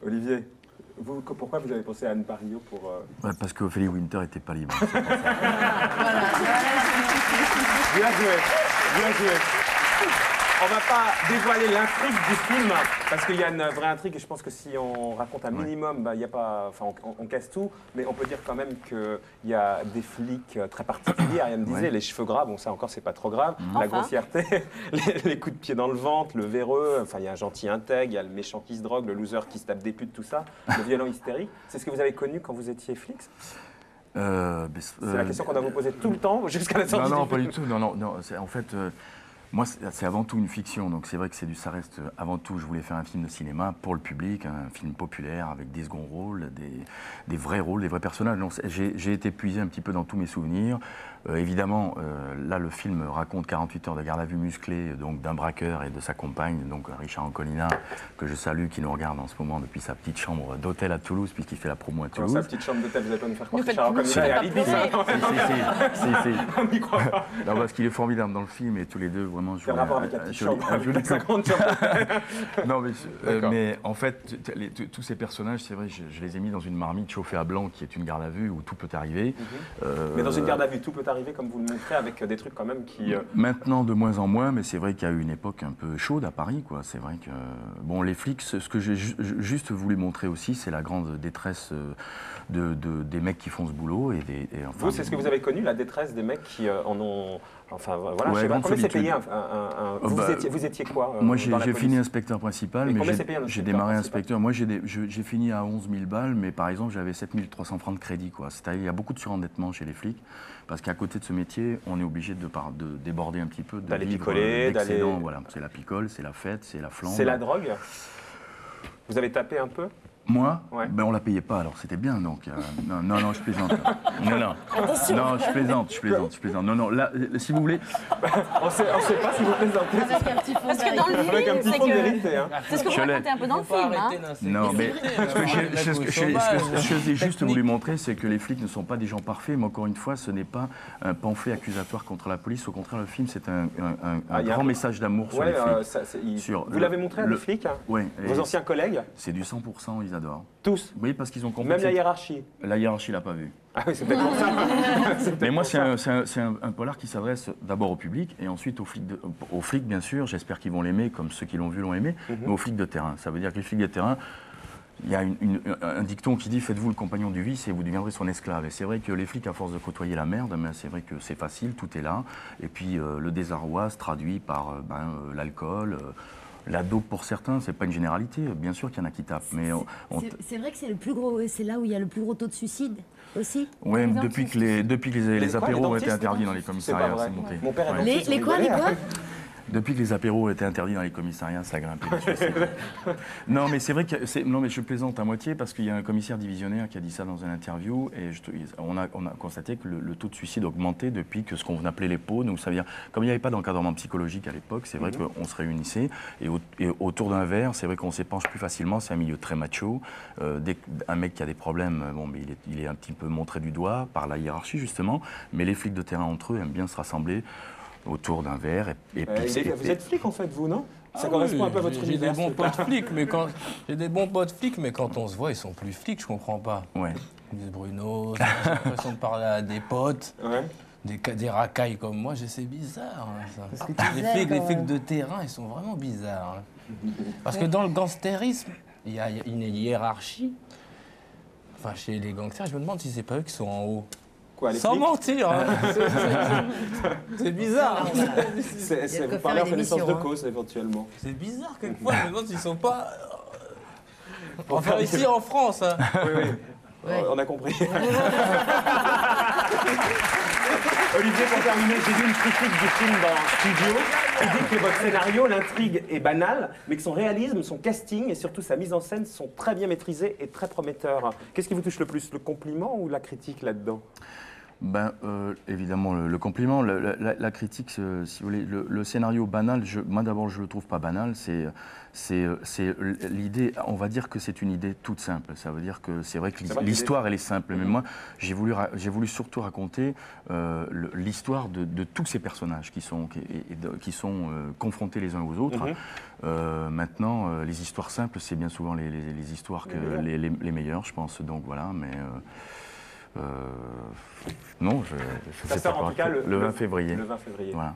Olivier, pourquoi vous avez pensé à Anne Parillaud pour... Ouais, parce qu'Ophélie Winter n'était pas libre. Bien joué, bien joué. On va pas dévoiler l'intrigue du film, parce qu'il y a une vraie intrigue, et je pense que si on raconte un minimum, bah, y a pas, enfin, on casse tout, mais on peut dire quand même qu'il y a des flics très particuliers. Ariane me disait, les cheveux gras, bon ça encore c'est pas trop grave, la grossièreté, les coups de pied dans le ventre, le véreux, enfin il y a un gentil intègre, il y a le méchant qui se drogue, le loser qui se tape des putes, tout ça, le violent hystérique. C'est ce que vous avez connu quand vous étiez flic? C'est la question qu'on va vous poser tout le temps, jusqu'à la sortie. Non, pas du tout, non, en fait... moi, c'est avant tout une fiction, donc c'est vrai que ça reste avant tout, je voulais faire un film de cinéma pour le public, un film populaire avec des seconds rôles, des vrais rôles, des vrais personnages. J'ai été puisé un petit peu dans tous mes souvenirs. Évidemment, là, le film raconte 48 heures de garde à vue musclée, donc d'un braqueur et de sa compagne, donc Richard Ancolina, que je salue, qui nous regarde en ce moment depuis sa petite chambre d'hôtel à Toulouse, puisqu'il fait la promo à Toulouse. Sa petite chambre d'hôtel, vous allez pas nous faire croire que Richard Ancolina est à Libye, ça? On n'y croit pas. Non, parce qu'il est formidable dans le film et tous les deux, vraiment, quel rapport avec la petite chambre avec 50 Non, mais en fait, tous ces personnages, c'est vrai, je les ai mis dans une marmite chauffée à blanc, qui est une garde à vue où tout peut arriver. Mais dans une garde à vue, tout peut arriver, comme vous le montrez, avec des trucs quand même qui... Maintenant, de moins en moins, mais c'est vrai qu'il y a eu une époque un peu chaude à Paris, quoi. C'est vrai que... Bon, les flics, ce que j'ai juste voulu montrer aussi, c'est la grande détresse des mecs qui font ce boulot. Enfin, vous, c'est ce que vous avez connu, la détresse des mecs qui en ont... Enfin, voilà, ouais, je sais pas, combien c'est payé vous étiez quoi moi, j'ai fini inspecteur principal, mais j'ai démarré principal inspecteur. Moi, j'ai fini à 11 000 balles, mais par exemple, j'avais 7 300 francs de crédit, quoi. C'est-à-dire, il y a beaucoup de surendettement chez les flics, parce qu'à côté de ce métier, on est obligé de déborder un petit peu, d'aller picoler, d'aller... Voilà, c'est la picole, c'est la fête, c'est la flambe. C'est la drogue? Vous avez tapé un peu? Moi, ouais. Ben on la payait pas, alors c'était bien, donc non, je plaisante. Non, je plaisante. Non, là, si vous voulez... on sait pas si vous plaisantez. Avec un petit fond de vérité. C'est ce que vous racontez un peu dans le film. Non, mais ce que j'ai juste voulu montrer, c'est que les flics ne sont pas des gens parfaits, mais encore une fois, ce n'est pas un pamphlet accusatoire contre la police. Au contraire, le film, c'est un grand message d'amour sur les flics. Vous l'avez montré à des flics? Oui. Vos anciens collègues? C'est du 100%, ils adorent. Tous? Oui, parce qu'ils ont compris. Même la hiérarchie? La hiérarchie l'a pas vu. Ah oui, c'est peut-être pour ça. Mais moi, c'est un polar qui s'adresse d'abord au public et ensuite aux flics, bien sûr. J'espère qu'ils vont l'aimer, comme ceux qui l'ont vu l'ont aimé, mais aux flics de terrain. Ça veut dire que les flics de terrain, il y a un dicton qui dit « Faites-vous le compagnon du vice et vous deviendrez son esclave ». Et c'est vrai que les flics, à force de côtoyer la merde, c'est vrai que c'est facile, tout est là. Et puis le désarroi se traduit par l'alcool. La dope pour certains, c'est pas une généralité. Bien sûr qu'il y en a qui tapent, mais c'est vrai que c'est le plus gros. C'est là où il y a le plus gros taux de suicide aussi. Oui, depuis que les apéros ont été interdits dans les commissariats, c'est monté. Mon père est les quoi? Depuis que les apéros ont été interdits dans les commissariats, ça a grimpé. Non, mais c'est vrai que je plaisante à moitié parce qu'il y a un commissaire divisionnaire qui a dit ça dans une interview et on a constaté que le taux de suicide augmentait depuis que ce qu'on appelait les pônes, où ça veut dire, comme il n'y avait pas d'encadrement psychologique à l'époque, c'est vrai qu'on se réunissait et autour d'un verre, c'est vrai qu'on s'épanche plus facilement. C'est un milieu très macho. Un mec qui a des problèmes, mais il est un petit peu montré du doigt par la hiérarchie justement. Mais les flics de terrain entre eux aiment bien se rassembler autour d'un verre vous êtes flic en fait, vous, non? Ça correspond un peu à votre univers. J'ai des bons potes flics, mais quand on se voit, ils sont plus flics, je comprends pas. Ouais. Des Bruno, j'ai l'impression de parler à des potes, des racailles comme moi, c'est bizarre. Ça. Les flics de terrain, ils sont vraiment bizarres. Parce que dans le gangstérisme, il y a une hiérarchie. Enfin, chez les gangsters, je me demande si c'est pas eux qui sont en haut. Quoi, les sans flics mentir, hein. C'est bizarre. Vous parlez en connaissance de cause, éventuellement. C'est bizarre, quelquefois, je me demande s'ils sont pas... Enfin, ici, en France. Hein. Oui. On a compris. Olivier, pour terminer, j'ai vu une critique du film dans Studio qui dit que votre scénario, l'intrigue est banale, mais que son réalisme, son casting et surtout sa mise en scène sont très bien maîtrisés et très prometteurs. Qu'est-ce qui vous touche le plus, le compliment ou la critique là-dedans? Évidemment, le compliment, la critique, si vous voulez, le scénario banal, moi d'abord je ne le trouve pas banal, c'est l'idée, on va dire que c'est une idée toute simple, ça veut dire que c'est vrai que l'histoire elle est simple, mais moi j'ai voulu surtout raconter l'histoire de tous ces personnages qui sont confrontés les uns aux autres. Maintenant, les histoires simples, c'est bien souvent les histoires les meilleures, je pense, donc voilà, mais... non, je ça sais sort pas. En tout cas le 20 février. Le 20 février. Voilà.